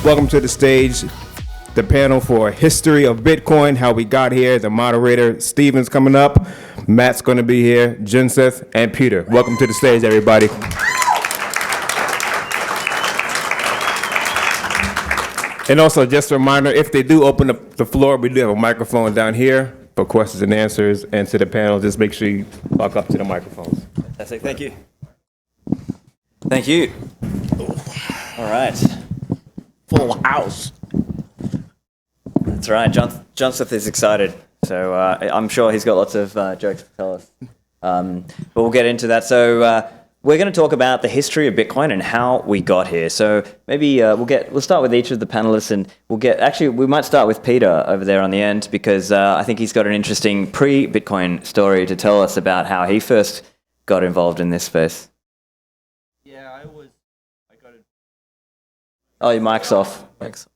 Welcome to the stage, the panel for History of Bitcoin, how we got here. The moderator, Stephen's coming up. Matt's going to be here, Junseth, and Peter. Welcome to the stage, everybody. And also, just a reminder, if they do open up the floor, we do have a microphone down here for questions and answers. And to the panel, just make sure you walk up to the microphones. Fantastic. Thank you. Thank you. All right. Full house. That's right. Junseth is excited. So I'm sure he's got lots of jokes to tell us. But we'll get into that. So we're going to talk about the history of Bitcoin and how we got here. So maybe we'll start with each of the panelists, and we might start with Peter over there on the end, because I think he's got an interesting pre-Bitcoin story to tell us about how he first got involved in this space. Yeah, I got it. Oh, your mic's off. Thanks.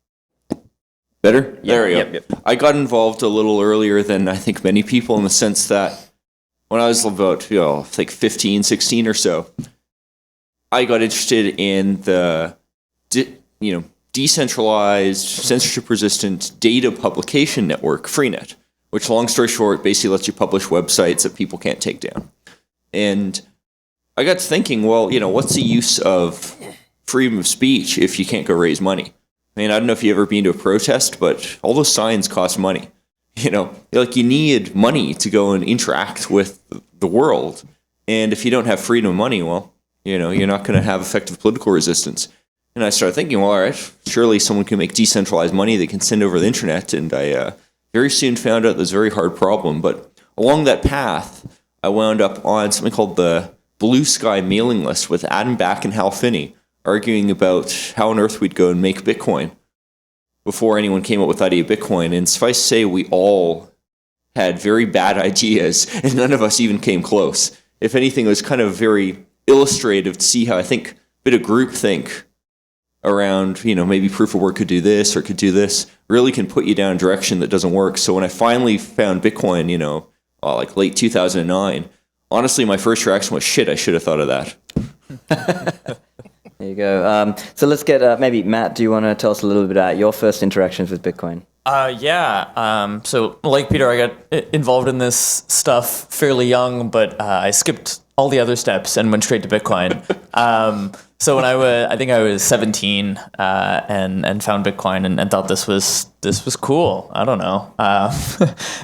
Better? There we go. Yep. I got involved a little earlier than I think many people, in the sense that when I was about, like 15, 16 or so, I got interested in the, decentralized, censorship-resistant data publication network, Freenet, which, long story short, basically lets you publish websites that people can't take down. And I got to thinking, well, what's the use of freedom of speech if you can't go raise money? I mean, I don't know if you've ever been to a protest, but all those signs cost money. You need money to go and interact with the world. And if you don't have freedom of money, well, you're not going to have effective political resistance. And I started thinking, well, all right, surely someone can make decentralized money they can send over the internet. And I very soon found out this very hard problem. But along that path, I wound up on something called the Blue Sky mailing list with Adam Back and Hal Finney, arguing about how on earth we'd go and make Bitcoin before anyone came up with the idea of Bitcoin. And suffice to say, we all had very bad ideas, and none of us even came close. If anything, it was kind of very illustrative to see how I think a bit of groupthink around, maybe proof of work could do this or could do this, really can put you down a direction that doesn't work. So when I finally found Bitcoin, like late 2009, honestly, my first reaction was, shit, I should have thought of that. There you go. So let's get, maybe Matt, do you want to tell us a little bit about your first interactions with Bitcoin? So like Peter, I got involved in this stuff fairly young, but I skipped all the other steps and went straight to Bitcoin. So when I think I was 17 and found Bitcoin and thought this was cool. I don't know.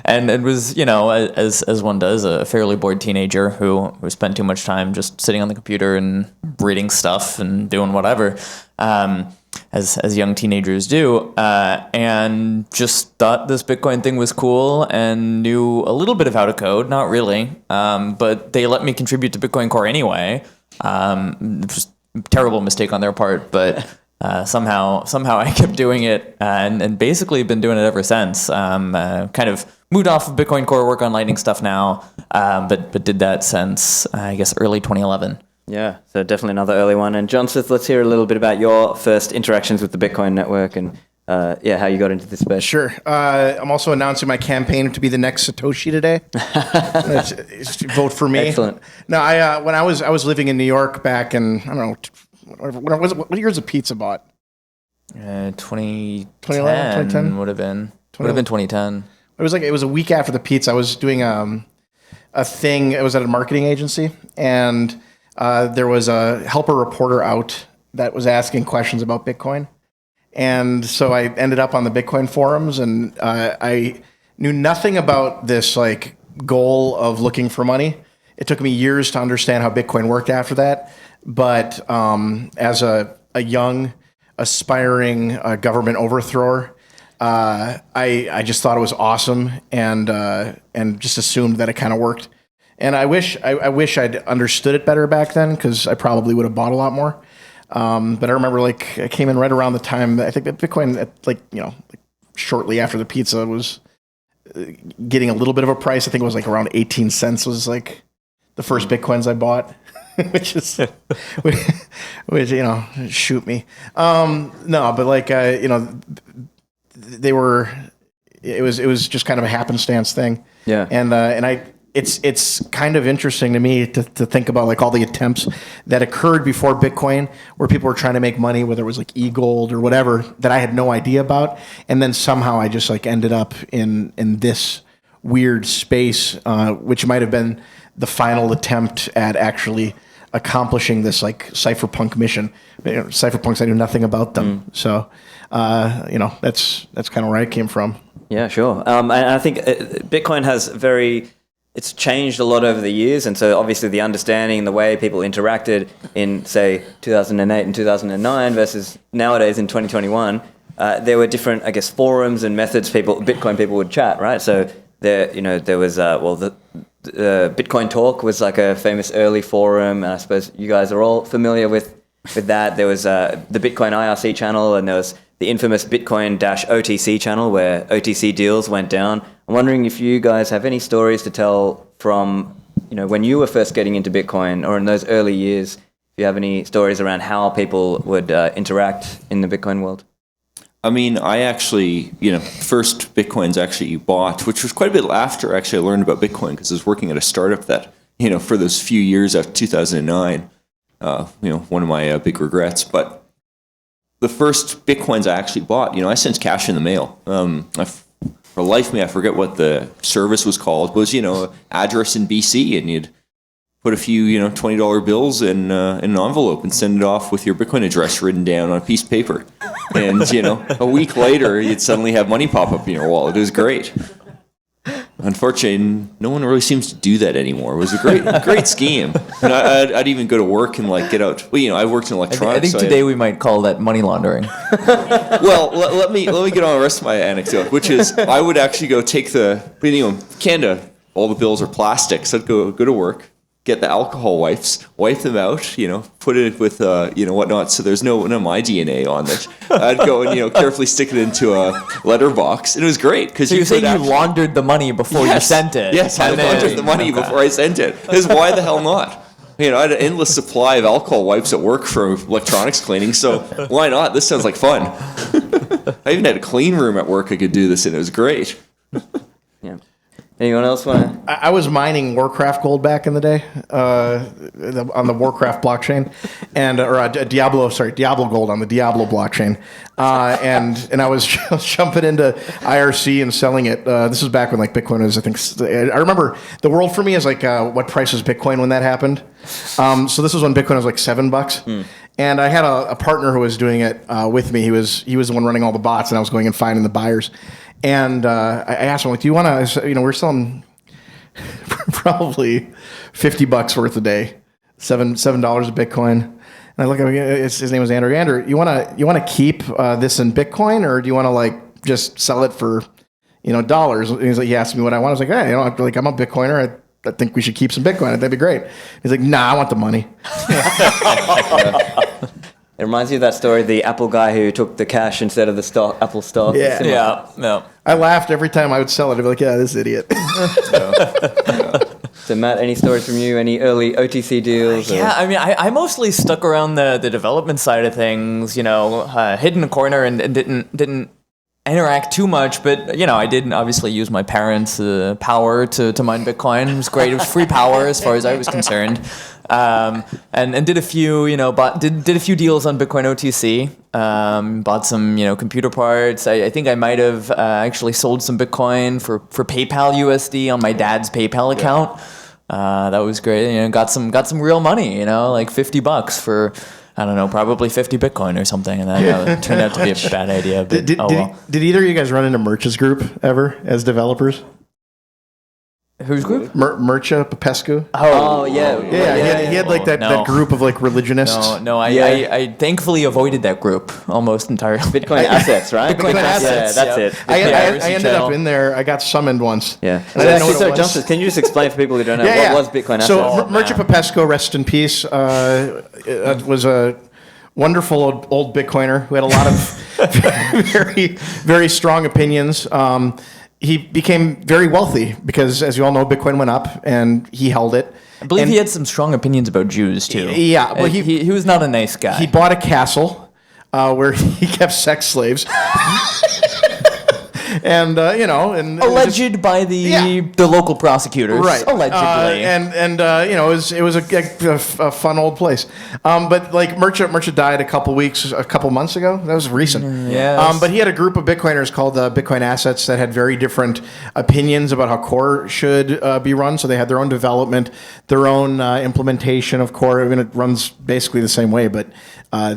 And it was, as one does, a fairly bored teenager who spent too much time just sitting on the computer and reading stuff and doing whatever, as young teenagers do, and just thought this Bitcoin thing was cool and knew a little bit of how to code, not really, but they let me contribute to Bitcoin Core anyway. Just terrible mistake on their part, but somehow I kept doing it and basically been doing it ever since. Kind of moved off of Bitcoin Core, work on Lightning stuff now, but did that since I guess early 2011. Yeah, so definitely another early one. And Junseth, let's hear a little bit about your first interactions with the Bitcoin network and how you got into this space. Sure. I'm also announcing my campaign to be the next Satoshi today. Vote for me. Excellent. No, when I was living in New York back in, I don't know, what year was the pizza bought? 2010 would have been 2010. It was a week after the pizza. I was doing a thing. It was at a marketing agency, and there was a helper reporter out that was asking questions about Bitcoin. And so I ended up on the Bitcoin forums, and I knew nothing about this goal of looking for money. It took me years to understand how Bitcoin worked after that. But as a young, aspiring government overthrower, I just thought it was awesome, and just assumed that it kind of worked. And I wish I'd understood it better back then, because I probably would have bought a lot more. But I remember I came in right around the time that I think that Bitcoin shortly after the pizza was getting a little bit of a price. I think it was around 18 cents was the first Bitcoins I bought, which shoot me. No, but they were, it was just kind of a happenstance thing. Yeah. And I it's kind of interesting to me to think about like all the attempts that occurred before Bitcoin, where people were trying to make money, whether it was like e-gold or whatever that I had no idea about, and then somehow I just like ended up in this weird space, which might have been the final attempt at actually accomplishing this like cypherpunk mission. Cypherpunks, I knew nothing about them, so that's kind of where I came from. Yeah, sure. And I think Bitcoin has it's changed a lot over the years. And so obviously the understanding, the way people interacted in, say, 2008 and 2009 versus nowadays in 2021, there were different, I guess, forums and methods Bitcoin people would chat, right? So there was, the Bitcoin Talk was like a famous early forum. And I suppose you guys are all familiar with that. There was the Bitcoin IRC channel, and there was the infamous Bitcoin-OTC channel where OTC deals went down. I'm wondering if you guys have any stories to tell from, when you were first getting into Bitcoin or in those early years, if you have any stories around how people would interact in the Bitcoin world. I mean, I actually, first Bitcoins actually bought, which was quite a bit after actually I learned about Bitcoin, because I was working at a startup that, for those few years after 2009, one of my big regrets. But the first Bitcoins I actually bought, I sent cash in the mail. For life of me, I forget what the service was called. It was, address in BC, and you'd put a few, $20 bills in an envelope and send it off with your Bitcoin address written down on a piece of paper. And, a week later, you'd suddenly have money pop up in your wallet. It was great. Unfortunately, no one really seems to do that anymore. It was a great scheme. And I'd even go to work and like get out. Well, I worked in electronics. I think today we might call that money laundering. Well, let me get on the rest of my anecdote, which is I would actually go take Canada, all the bills are plastic, so I'd go to work, get the alcohol wipes, wipe them out, put it with, whatnot, so there's no my DNA on it. I'd go and, carefully stick it into a letterbox, and it was great. Because So you're saying you laundered the money before you sent it? Yes, I laundered the money before I sent it. Because why the hell not? I had an endless supply of alcohol wipes at work for electronics cleaning, so why not? This sounds like fun. I even had a clean room at work I could do this in. It was great. Yeah. Anyone else want to? I was mining Warcraft gold back in the day on the Warcraft blockchain, or Diablo gold on the Diablo blockchain, and I was jumping into IRC and selling it. This was back when like Bitcoin was, I think, I remember the world for me is like what price was Bitcoin when that happened. So this was when Bitcoin was like $7, and I had a partner who was doing it with me. He was the one running all the bots, and I was going and finding the buyers. And I asked him, like, do you want to, we're selling probably $50 worth a day, $7 a Bitcoin. And I look at him, his name was Andrew. Andrew, you want to keep this in Bitcoin, or do you want to like just sell it for, dollars? And he's like, he asked me what I want. I was like, hey, I'm a Bitcoiner. I think we should keep some Bitcoin. That'd be great. He's like, nah, I want the money. It reminds me of that story, the Apple guy who took the cash instead of the Apple stock. Yeah. I laughed every time I would sell it. I'd be like, yeah, this idiot. So Matt, any stories from you? Any early OTC deals? Yeah, I mean, I mostly stuck around the development side of things, hid in a corner and didn't interact too much, but I did obviously use my parents' power to mine Bitcoin. It was great. It was free power as far as I was concerned. And did a few, did a few deals on Bitcoin OTC. Bought some, computer parts. I think I might have actually sold some Bitcoin for PayPal USD on my dad's PayPal account. That was great. Got some real money. Like $50 for, I don't know, probably 50 Bitcoin or something, and that turned out to be a bad idea. But did either of you guys run into Murch's group ever as developers? Whose group? Murcha Popescu. Oh yeah. He had like that group of like religionists. No, I thankfully avoided that group almost entirely. Bitcoin assets, right? Bitcoin assets. Yeah, that's it. I ended up in there. I got summoned once. Yeah. And I didn't know what it was. Junseth, can you just explain for people who don't know what was Bitcoin assets? So Murcha Popescu, rest in peace, was a wonderful old Bitcoiner who had a lot of very, very strong opinions. He became very wealthy because, as you all know, Bitcoin went up and he held it. I believe he had some strong opinions about Jews too. Yeah, but he was not a nice guy. He bought a castle where he kept sex slaves. and you know, and it was Alleged just- by the local prosecutors, right? Allegedly, And you know, it was a fun old place. But like Murcha died a couple months ago. That was recent. yes. But he had a group of Bitcoiners called Bitcoin Assets that had very different opinions about how Core should be run. So they had their own development, their own implementation of Core. I mean, it runs basically the same way, but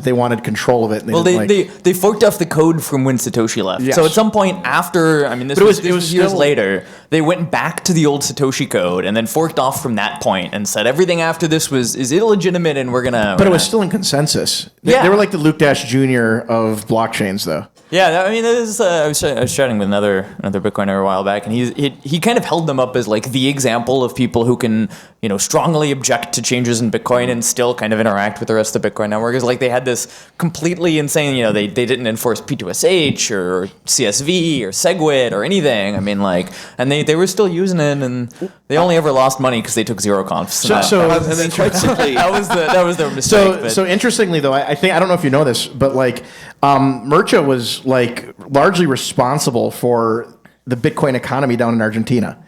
they wanted control of it. And Well, didn't they forked off the code from when Satoshi left. Yes. So at some point after, I mean, this But was years still- later, they went back to the old Satoshi code and then forked off from that point and said everything after this is illegitimate and we're gonna. But it was still in consensus. Yeah. They were like the Luke Dash Jr. of blockchains, though. Yeah, I mean, I was chatting with another Bitcoiner a while back, and he kind of held them up as like the example of people who can, you know, strongly object to changes in Bitcoin and still kind of interact with the rest of the Bitcoin network. Is like they had this completely insane, you know, they didn't enforce P2SH or CSV or SegWit or anything. I mean, like, and they were still using it, and they only ever lost money because they took zero confs. And then quite simply, that was their mistake. So interestingly, though, I think I don't know if you know this, but like Murcha was like largely responsible for the Bitcoin economy down in Argentina.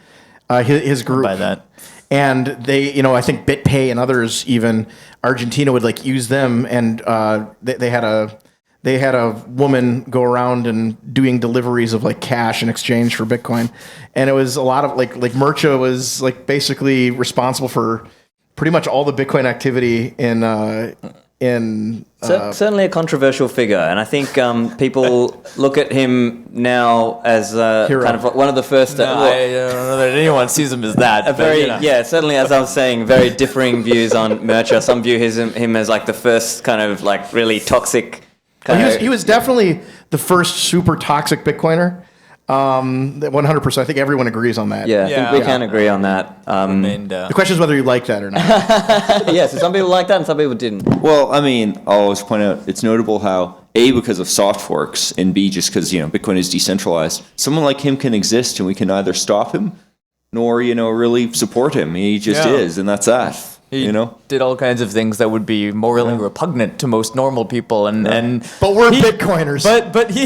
His group By that. and they, you know, I think BitPay and others, even Argentina would like use them, and they had a woman go around and doing deliveries of like cash in exchange for Bitcoin, and it was a lot of like Murcha was like basically responsible for pretty much all the Bitcoin activity Certainly a controversial figure, and I think people look at him now as Hero. kind of one of the first. I don't know that anyone sees him as that. A very, you know. yeah, certainly, as I was saying, very differing views on Murcha. Some view him as like the first kind of like really toxic. He was definitely the first super toxic Bitcoiner. 100%. I think everyone agrees on that. Yeah, I think Yeah. we can agree on that. And, The question is whether you like that or not. Yeah, so some people like that and some people didn't. well, I mean, I'll always point out it's notable how A, because of Softforks, and B, just because, you know, Bitcoin is decentralized, someone like him can exist and we can neither stop him nor, you know, really support him. He just Yeah. is, and that's that. He You know? did all kinds of things that would be morally repugnant to most normal people, and But we're Bitcoiners. But he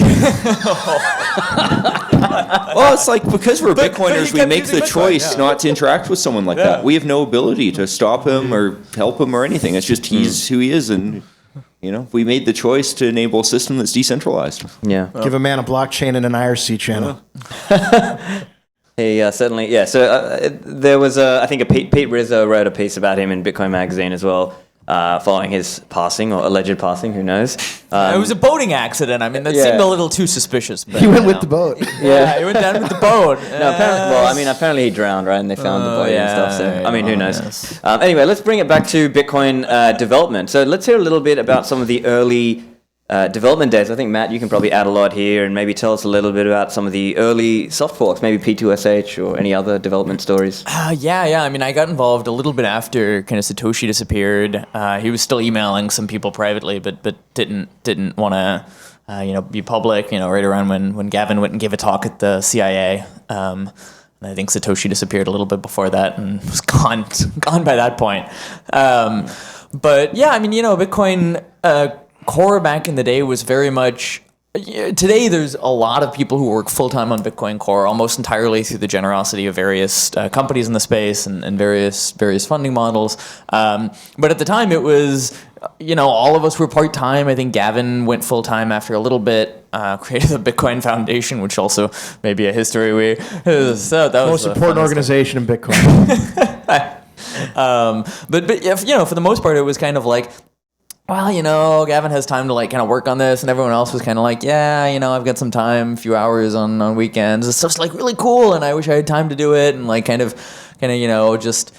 Well, it's like because we're But Bitcoiners, he we kept make using the Bitcoin, choice yeah. not to interact with someone like Yeah. that. We have no ability to stop him or help him or anything. It's just he's who he is, and you know, we made the choice to enable a system that's decentralized. Yeah. Give a man a blockchain and an IRC channel. He certainly, yeah. So there was, I think, Pete Rizzo wrote a piece about him in Bitcoin Magazine as well, following his passing or alleged passing. Who knows? it was a boating accident. I mean, that Yeah. seemed a little too suspicious. But, He went you with know. the boat. Yeah, he went down with the boat. No, apparently he drowned, right? And they found the body and stuff. So, yeah, I mean, who knows? yes. Anyway, let's bring it back to Bitcoin development. So let's hear a little bit about some of the early development days. I think, Matt, you can probably add a lot here and maybe tell us a little bit about some of the early soft forks, maybe P2SH or any other development stories. Yeah. I mean, I got involved a little bit after kind of Satoshi disappeared. He was still emailing some people privately, but didn't want to, be public. You know, right around when Gavin went and gave a talk at the CIA. And I think Satoshi disappeared a little bit before that and was gone by that point. But yeah, I mean, you know, Bitcoin Core back in the day was very much. Today, there's a lot of people who work full-time on Bitcoin Core, almost entirely through the generosity of various companies in the space and various funding models. But at the time, it was, you know, all of us were part-time. I think Gavin went full-time after a little bit, created the Bitcoin Foundation, which also may be a history that was Most the important funnest organization in Bitcoin. but if, you know, for the most part, it was kind of like, well, you know, Gavin has time to like kind of work on this, and everyone else was kind of like, yeah, you know, I've got some time, a few hours on weekends. It's just like really cool, and I wish I had time to do it, and like kind of, you know, just,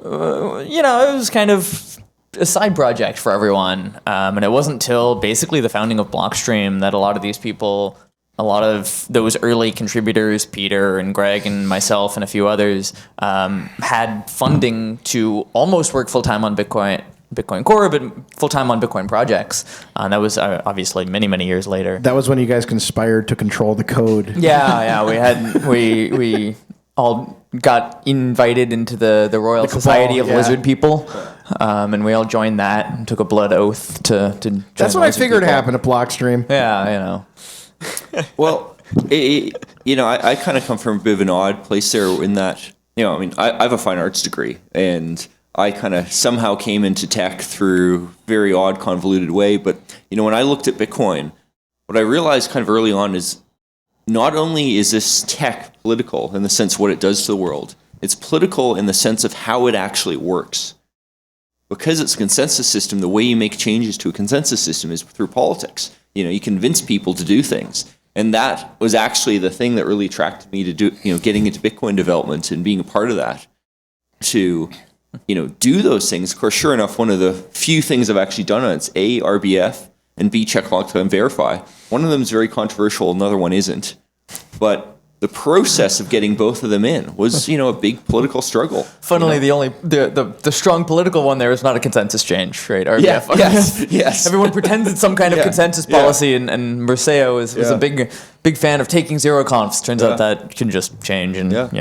it was kind of a side project for everyone. And it wasn't till basically the founding of Blockstream that a lot of these people, a lot of those early contributors, Peter and Greg and myself and a few others, had funding to almost work full-time on Bitcoin Core, but full-time on Bitcoin projects. That was obviously many, many years later. That was when you guys conspired to control the code. Yeah, we all got invited into the Royal cabal, Society of yeah. Lizard People, and we all joined that and took a blood oath to join That's what I Lizard figured People. happened at Blockstream. Yeah, you know. Well, I kind of come from a bit of an odd place there in that, I have a fine arts degree, and I kind of somehow came into tech through very odd, convoluted way. But, when I looked at Bitcoin, what I realized kind of early on is not only is this tech political in the sense what it does to the world, it's political in the sense of how it actually works. Because it's a consensus system, the way you make changes to a consensus system is through politics. You convince people to do things. And that was actually the thing that really attracted me to do, getting into Bitcoin development and being a part of that. To, do those things. Of course, sure enough, one of the few things I've actually done on it's A, RBF, and B, check log time verify. One of them is very controversial, another one isn't. But the process of getting both of them in was, a big political struggle. Funnily, the strong political one there is not a consensus change, right? RBF. Yeah, yes. Everyone pretends it's some kind of consensus policy, and Merceo was a big fan of taking zero confs. Turns out that can just change, and oops,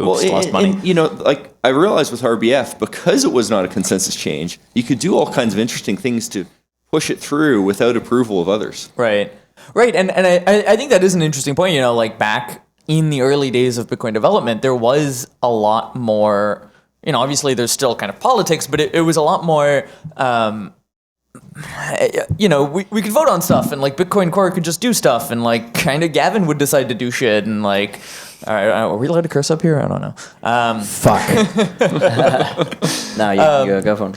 lost money. And, I realized with RBF, because it was not a consensus change, you could do all kinds of interesting things to push it through without approval of others. Right, and I think that is an interesting point. Back in the early days of Bitcoin development, there was a lot more, obviously there's still kind of politics, but it was a lot more, we could vote on stuff, and Bitcoin Core could just do stuff, and kind of Gavin would decide to do shit, and all right, are we allowed to curse up here? I don't know. Fuck. No, you go for it.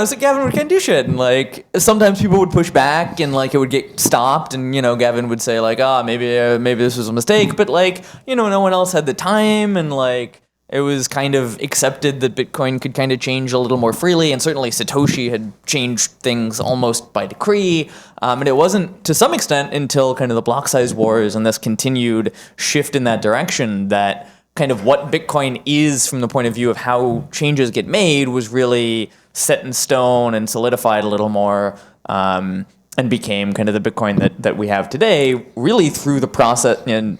So Gavin would kind of do shit, and sometimes people would push back, and it would get stopped, and Gavin would say maybe this was a mistake, but no one else had the time, and it was kind of accepted that Bitcoin could kind of change a little more freely, and certainly Satoshi had changed things almost by decree. And it wasn't, to some extent, until kind of the block size wars and this continued shift in that direction that kind of what Bitcoin is from the point of view of how changes get made was really set in stone and solidified a little more, and became kind of the Bitcoin that we have today, really through the process, and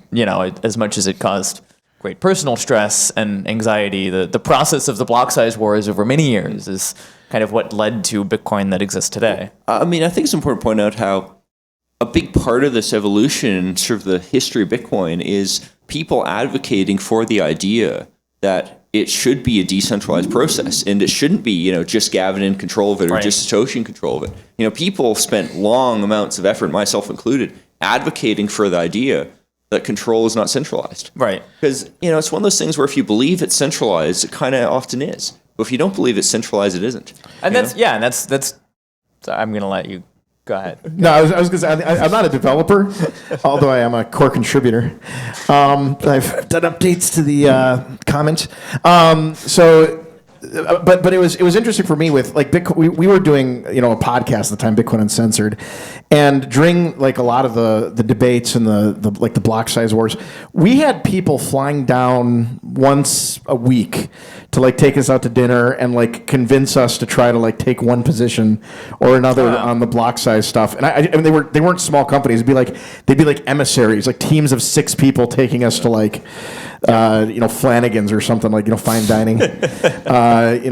as much as it caused great personal stress and anxiety, the process of the block size wars over many years is kind of what led to Bitcoin that exists today. I think it's important to point out how a big part of this evolution, sort of the history of Bitcoin, is people advocating for the idea that it should be a decentralized process, and it shouldn't be, just Gavin in control of it or just Satoshi in control of it. People spent long amounts of effort, myself included, advocating for the idea that control is not centralized. Right. Because, it's one of those things where if you believe it's centralized, it kind of often is. But if you don't believe it's centralized, it isn't. And that's so I'm going to let you go ahead. No, I was going to say, I'm not a developer, although I am a core contributor. I've done updates to the comments. But it was interesting for me with Bitcoin. We were doing a podcast at the time, Bitcoin Uncensored, and during a lot of the debates and the block size wars, we had people flying down once a week to take us out to dinner and convince us to try to take one position or another on the block size stuff. And I mean, they weren't small companies. They'd be like emissaries, teams of 6 people taking us to Flanagan's or something, fine dining,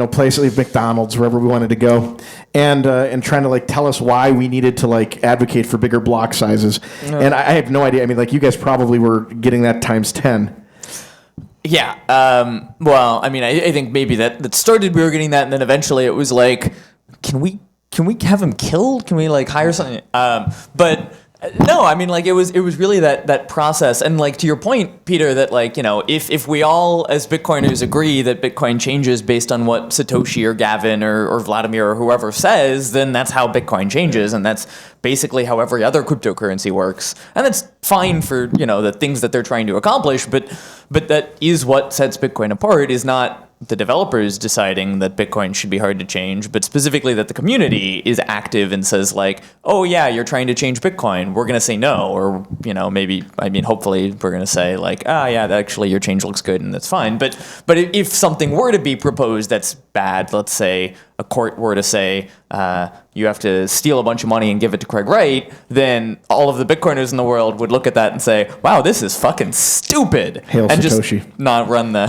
places like McDonald's, wherever we wanted to go, and trying to tell us why we needed to advocate for bigger block sizes. No. And I have no idea. I mean, you guys probably were getting that times 10. Yeah. Well, I mean, I think maybe that started, we were getting that, and then eventually it was can we have him killed? Can we hire something? But no, I mean, it was really that process, and to your point, Peter, that if we all as Bitcoiners agree that Bitcoin changes based on what Satoshi or Gavin or Vladimir or whoever says, then that's how Bitcoin changes, and that's basically how every other cryptocurrency works, and that's fine for the things that they're trying to accomplish, but that is what sets Bitcoin apart, is not the developers deciding that Bitcoin should be hard to change, but specifically that the community is active and says oh yeah, you're trying to change Bitcoin, we're going to say no, or hopefully we're going to say yeah, actually your change looks good and that's fine. But if something were to be proposed that's bad, let's say a court were to say you have to steal a bunch of money and give it to Craig Wright, then all of the Bitcoiners in the world would look at that and say, wow, this is fucking stupid. Hail and Satoshi. Just not run the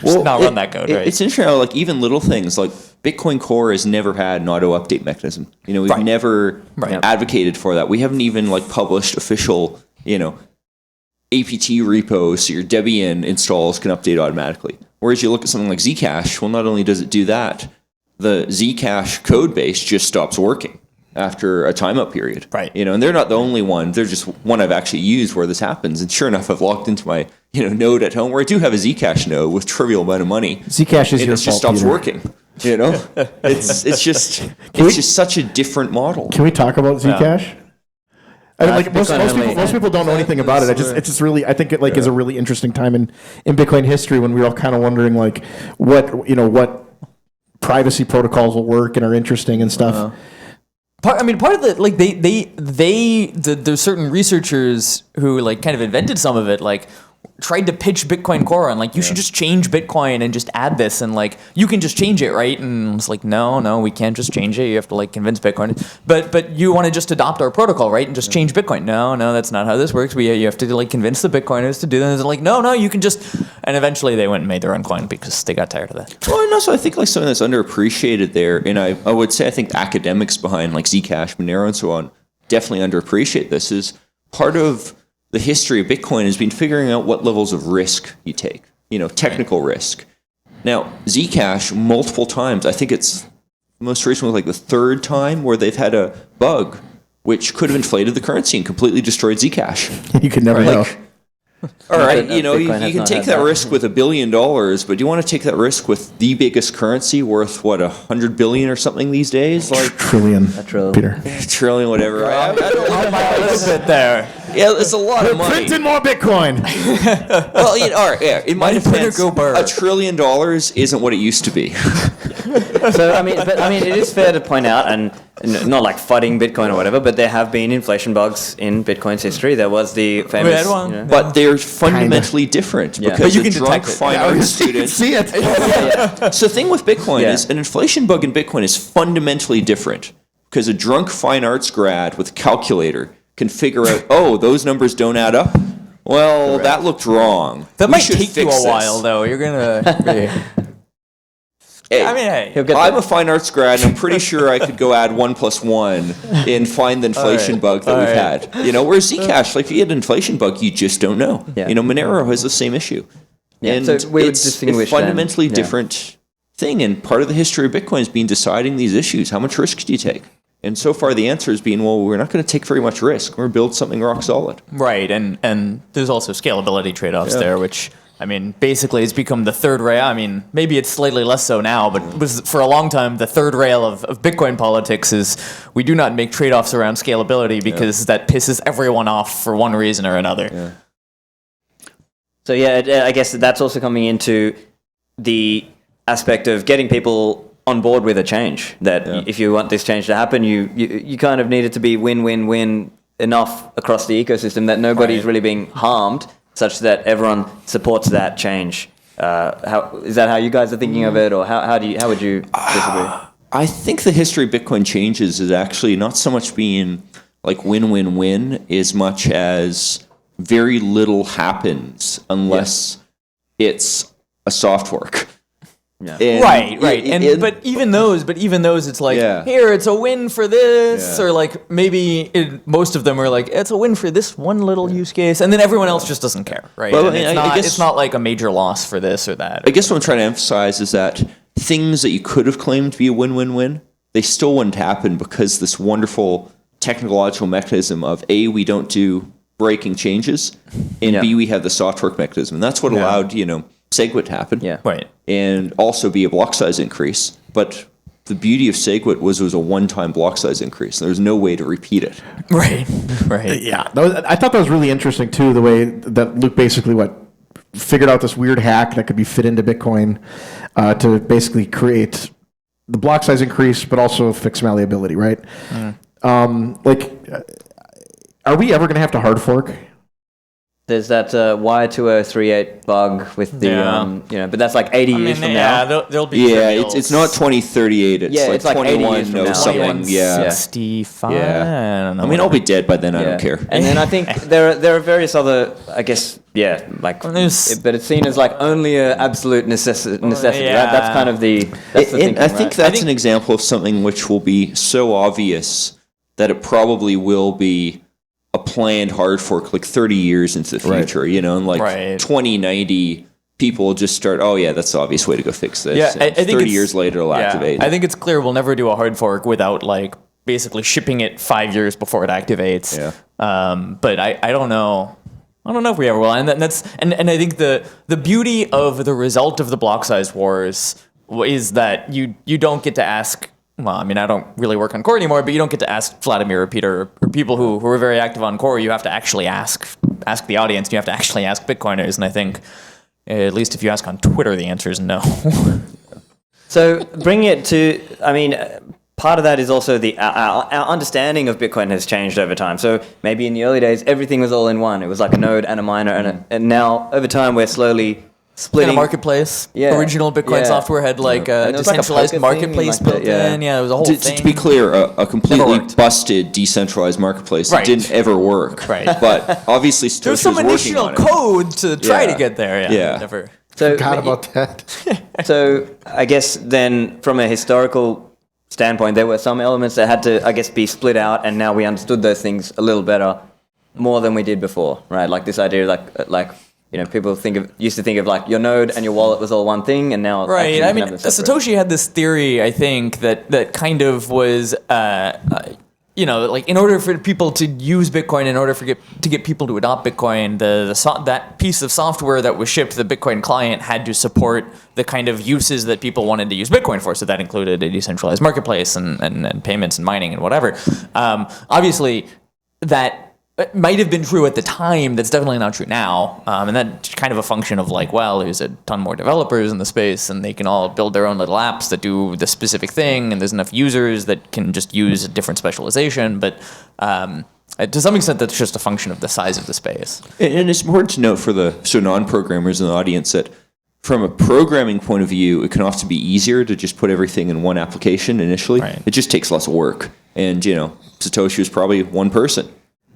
run that code, right? It's interesting how even little things Bitcoin Core has never had an auto update mechanism. We've never advocated for that. We haven't even published official, apt repo, so your Debian installs can update automatically. Whereas you look at something like Zcash, well, not only does it do that, the Zcash code base just stops working after a timeout period. Right. And they're not the only one. They're just one I've actually used where this happens. And sure enough, I've logged into my node at home where I do have a Zcash node with trivial amount of money. Zcash is and your it just fault, stops Peter. working. It's just such a different model. Can we talk about Zcash? I mean, like most people don't know anything about it. It's just really, I think it is a really interesting time in Bitcoin history when we were all kind of wondering like what privacy protocols will work and are interesting and stuff. Part of the like there's certain researchers who like kind of invented some of it, like tried to pitch Bitcoin Quora and like you should just change Bitcoin and just add this and like you can just change it, right? And it's like no, we can't just change it. You have to like convince Bitcoin. But you want to just adopt our protocol, right? And just change Bitcoin. No, that's not how this works. You have to like convince the Bitcoiners to do that. And it's like no, you can just. And eventually they went and made their own coin because they got tired of that. Well, and also I think like something that's underappreciated there, and I would say I think academics behind like Zcash, Monero, and so on definitely underappreciate this, is part of the history of Bitcoin has been figuring out what levels of risk you take, technical risk. Now, Zcash, multiple times, I think it's most recently like the third time where they've had a bug which could have inflated the currency and completely destroyed Zcash. You could never know. All right, you Bitcoin can has take not that had risk with $1 billion, but do you want to take that risk with the biggest currency worth, what, 100 billion or something these days? Like Trillion. Peter. trillion, whatever. I don't know. A little bit there. Yeah, it's a lot of money. Printing more Bitcoin. Well, all right, yeah. In my defense, go burr. $1 trillion isn't what it used to be. So I mean, it is fair to point out, and not like fighting Bitcoin or whatever, but there have been inflation bugs in Bitcoin's history. There was the famous, had one. But they're fundamentally different because But you a can drunk detect it. fine arts student. See it. So the thing with Bitcoin Yeah. is an inflation bug in Bitcoin is fundamentally different because a drunk fine arts grad with a calculator can figure out, those numbers don't add up. Well, that looked wrong. That We might should take you fix a this. while though. You're gonna. Hey, I mean, hey. He'll get I'm there. a fine arts grad, and I'm pretty sure I could go add 1 + 1 and find the inflation bug that we've had. Whereas Zcash, like if you had an inflation bug, you just don't know. Yeah. Monero has the same issue. Yeah, And so we would it's distinguish a fundamentally then. Yeah. different thing. And part of the history of Bitcoin has been deciding these issues. How much risk do you take? And so far, the answer has been, well, we're not going to take very much risk. We're going to build something rock solid. Right, and there's also scalability trade-offs there, which, I mean, basically it's become the third rail. I mean, maybe it's slightly less so now, but was for a long time the third rail of Bitcoin politics is we do not make trade-offs around scalability because that pisses everyone off for one reason or another. Yeah. So I guess that's also coming into the aspect of getting people on board with a change. That if you want this change to happen, you kind of need it to be win-win-win enough across the ecosystem that nobody's really being harmed, such that everyone supports that change. Is that how you guys are thinking of it, or how would you disagree? I think the history of Bitcoin changes is actually not so much being like win-win-win as much as very little happens unless it's a soft fork. Yeah. And Right. But even those, it's like, here, it's a win for this, or like maybe most of them are like, it's a win for this one little use case, and then everyone else just doesn't care, right? Well, And I guess- it's not like a major loss for this or that. I guess what I'm trying to emphasize is that things that you could have claimed to be a win-win-win, they still wouldn't happen because this wonderful technological mechanism of A, we don't do breaking changes, and B, we have the soft fork mechanism. And that's what allowed, SegWit to happen. Yeah. Right. And also be a block size increase. But the beauty of SegWit was it was a one-time block size increase. There was no way to repeat it. Right. Yeah, I thought that was really interesting too. The way that Luke basically figured out this weird hack that could be fit into Bitcoin to basically create the block size increase, but also fix malleability. Right? Are we ever going to have to hard fork? There's that Y2038 bug with the, but that's like 80 years from now. there'll be Yeah, trivials. it's not 2038. It's like 80 years 21 from or now. something. Yeah. 65. Yeah. I don't know. I mean, I'll be dead by then. I don't care. And then I think there are various other, I guess, but it's seen as like only an absolute necessity. Right? That's kind of the thinking, I think that's an example of something which will be so obvious that it probably will be a planned hard fork like 30 years into the future, and like 2090 people just start, oh yeah, that's the obvious way to go fix this. Yeah, I think 30 years later it'll activate. I think it's clear we'll never do a hard fork without like basically shipping it 5 years before it activates. Yeah. But I don't know. I don't know if we ever will. And I think the beauty of the result of the block size wars is that you don't get to ask. Well, I mean, I don't really work on Quora anymore, but you don't get to ask Vladimir or Peter or people who are very active on Quora. You have to actually ask the audience. You have to actually ask Bitcoiners. And I think, at least if you ask on Twitter, the answer is no. So bringing it to, I mean, part of that is also our understanding of Bitcoin has changed over time. So maybe in the early days, everything was all in one. It was like a node and a miner. And now over time, we're slowly splitting. In a marketplace. Original Bitcoin software had like a decentralized marketplace built in. Yeah, it was a whole thing. To be clear, a completely busted decentralized marketplace. Right. It didn't ever work. Right. But obviously Satoshi There's some was working initial on it. code to try to get there. Yeah. Never. So, Forgot about that. So I guess then from a historical standpoint, there were some elements that had to, I guess, be split out, and now we understood those things a little better, more than we did before, right? Like this idea, like people used to think of like your node and your wallet was all one thing, and now right. I mean, Satoshi had this theory, I think, that kind of was, like in order for people to use Bitcoin, in order to get people to adopt Bitcoin, that piece of software that was shipped, the Bitcoin client, had to support the kind of uses that people wanted to use Bitcoin for. So that included a decentralized marketplace and payments and mining and whatever. Obviously, that might have been true at the time. That's definitely not true now. And that's kind of a function of like, well, there's a ton more developers in the space and they can all build their own little apps that do the specific thing. And there's enough users that can just use a different specialization. But to some extent, that's just a function of the size of the space. And it's important to note for the non-programmers in the audience that from a programming point of view, it can often be easier to just put everything in one application initially. Right. It just takes less work. And, Satoshi was probably one person.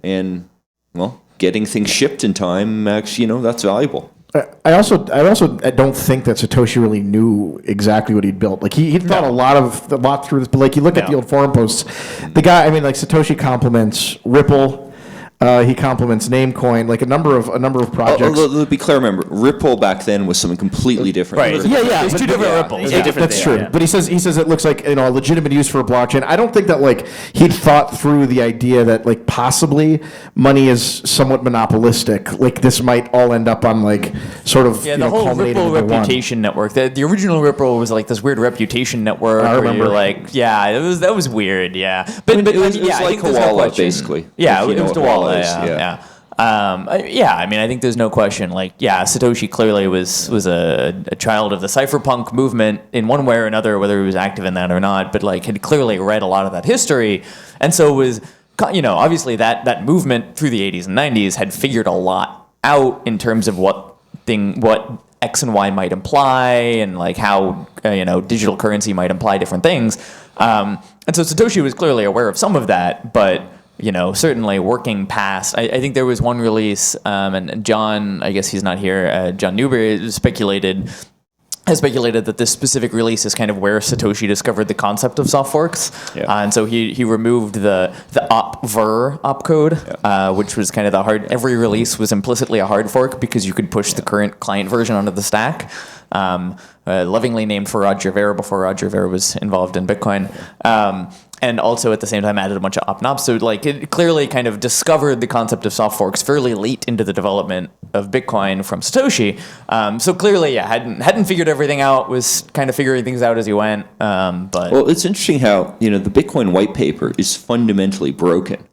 And, well, getting things shipped in time, actually, that's valuable. I also don't think that Satoshi really knew exactly what he'd built. Like he thought a lot through this, but like you look at the old forum posts, the guy, I mean, like Satoshi compliments Ripple. He compliments Namecoin, like a number of projects. To be clear, remember, Ripple back then was something completely different. Right. There's two different Ripples. That's true. But he says it looks like a legitimate use for a blockchain. I don't think that like he'd thought through the idea that like possibly money is somewhat monopolistic. Like this might all end up on like sort of the whole Ripple reputation network. The original Ripple was like this weird reputation network. I remember. That was weird. Yeah, but it was like Koala, basically. Yeah, it was Koala. Yeah. I mean, I think there's no question. Like, Satoshi clearly was a child of the cypherpunk movement in one way or another, whether he was active in that or not. But like, had clearly read a lot of that history, and so was, obviously that movement through the 80s and 90s had figured a lot out in terms of what X and Y might imply, and like how digital currency might imply different things. And so Satoshi was clearly aware of some of that, but certainly working past. I think there was one release, and John, I guess he's not here. John Newberry has speculated that this specific release is kind of where Satoshi discovered the concept of Softforks. Yeah. And so he removed the op-ver opcode, which was kind of the hard. Every release was implicitly a hard fork because you could push the current client version onto the stack. Lovingly named for Roger Ver before Roger Ver was involved in Bitcoin. And also at the same time added a bunch of op-nops. So like it clearly kind of discovered the concept of soft forks fairly late into the development of Bitcoin from Satoshi. So clearly, hadn't figured everything out, was kind of figuring things out as he went. Well, it's interesting how, the Bitcoin white paper is fundamentally broken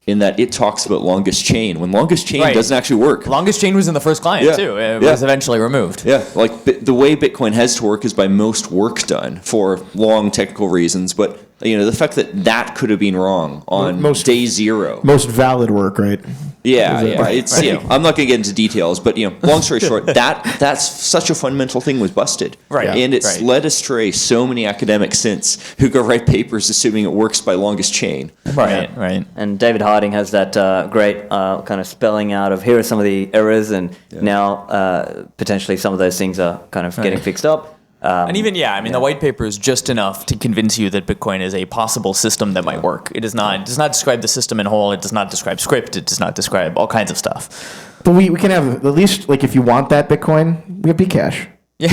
in that it talks about longest chain when longest chain doesn't actually work. Longest chain was in the first client too. It was eventually removed. Yeah, like the way Bitcoin has to work is by most work done for long technical reasons, but the fact that could have been wrong on day zero. Most valid work, right? Yeah. It's I'm not going to get into details, but long story short, that's such a fundamental thing was busted, right? And it's led astray so many academics since who go write papers assuming it works by longest chain. Right. And David Harding has that great kind of spelling out of here are some of the errors, and now potentially some of those things are kind of getting fixed up. And even, the white paper is just enough to convince you that Bitcoin is a possible system that might work. It does not describe the system in whole. It does not describe script. It does not describe all kinds of stuff. But we can have, at least, like, if you want that Bitcoin, we have Bcash. Yeah.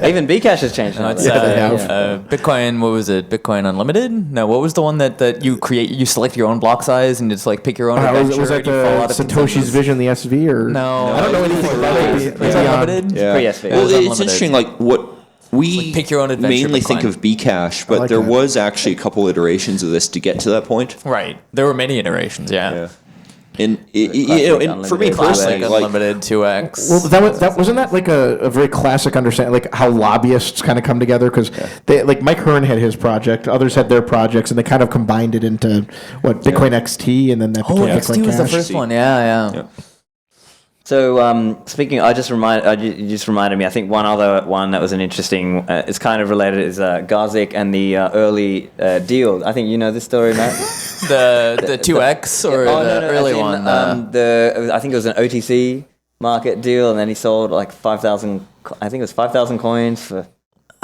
Even Bcash has changed. No, it's Bitcoin. What was it? Bitcoin Unlimited? No, what was the one that you create? You select your own block size and just like pick your own adventure. Was that and you fall out of Satoshis consensus? Vision, the SV, or No, I don't know anything about it. It's Unlimited. Yeah. Pre-SV. Well, it's Unlimited. interesting. Like what we pick your own adventure mainly Bitcoin. think of Bcash, but like there that. was actually a couple iterations of this to get to that point. Right. There were many iterations. Yeah. And and for me Unlimited, personally, Classic, like Unlimited, 2x. Well, wasn't that like a very classic understanding, like how lobbyists kind of come together, because they, like, Mike Hearn had his project, others had their projects, and they kind of combined it into Bitcoin XT, and then that became Bitcoin XT was the Cash. first one. Yeah. So speaking, you just reminded me. I think one other one that was an interesting. It's kind of related is Garzik and the early deal. I think you know this story, Matt. The 2x or the early as in, one. I think it was an OTC market deal, and then he sold like 5,000. I think it was 5,000 coins for.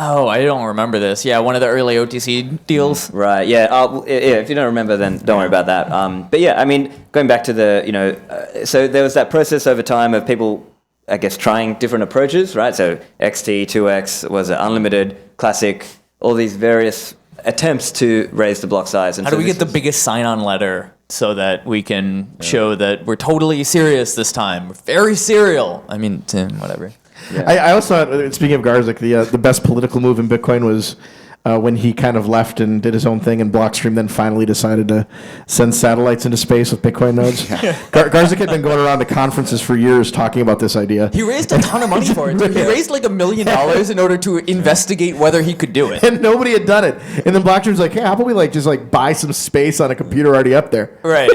Oh, I don't remember this. Yeah, one of the early OTC deals. Right. Yeah. If you don't remember, then don't worry about that. But yeah, I mean, going back to the, so there was that process over time of people, I guess, trying different approaches, right? So XT, 2x was unlimited, classic, all these various attempts to raise the block size. And How so do we this get the was- biggest sign-on letter so that we can show that we're totally serious this time? We're very serial. I mean, Tim, whatever. I also thought, speaking of Garzik, the best political move in Bitcoin was when he kind of left and did his own thing, and Blockstream then finally decided to send satellites into space with Bitcoin nodes. Garzik had been going around to conferences for years talking about this idea. He raised a ton of money for it. He raised like $1 million in order to investigate whether he could do it. And nobody had done it. And then Blockstream's like, hey, how about we just buy some space on a computer already up there? Right.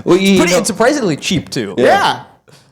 well, It's surprisingly cheap too. Yeah.